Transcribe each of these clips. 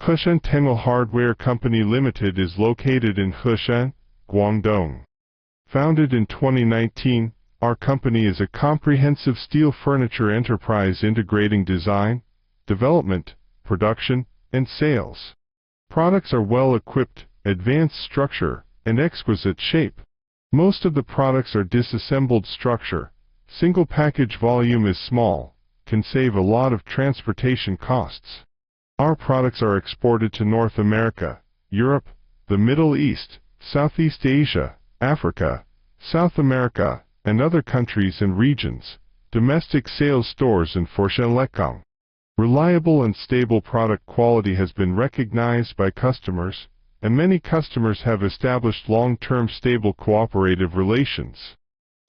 Heshen Tengle Hardware Company Limited is located in Heshen, Guangdong. Founded in 2019, our company is a comprehensive steel furniture enterprise integrating design, development, production, and sales. Products are well-equipped, advanced structure, and exquisite shape. Most of the products are disassembled structure. Single package volume is small, can save a lot of transportation costs. Our products are exported to North America, Europe, the Middle East, Southeast Asia, Africa, South America, and other countries and regions. Domestic sales stores in Forshenlekong. Reliable and stable product quality has been recognized by customers, and many customers have established long-term stable cooperative relations.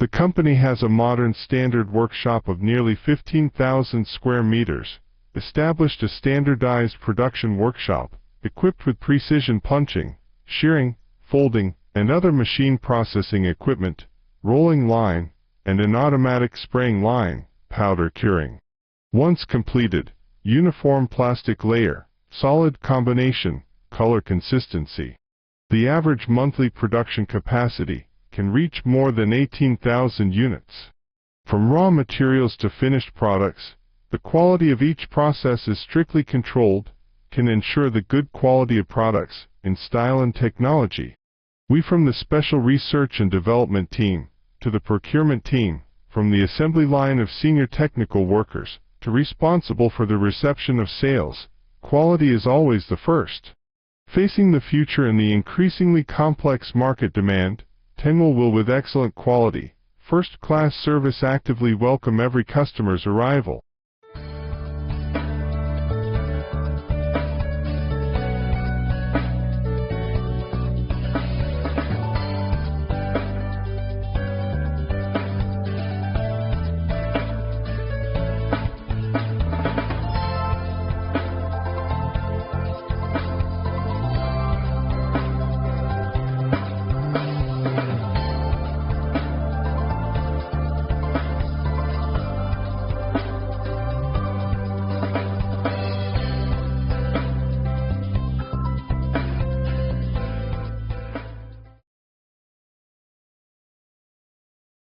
The company has a modern standard workshop of nearly 15,000 square meters, established a standardized production workshop, equipped with precision punching, shearing, folding, and other machine processing equipment, rolling line, and an automatic spraying line, powder curing. Once completed, uniform plastic layer, solid combination, color consistency. The average monthly production capacity can reach more than 18,000 units. From raw materials to finished products, the quality of each process is strictly controlled, can ensure the good quality of products, in style and technology. We from the special research and development team, to the procurement team, from the assembly line of senior technical workers, to responsible for the reception of sales, quality is always the first. Facing the future and the increasingly complex market demand, Tengle will with excellent quality, first-class service actively welcome every customer's arrival.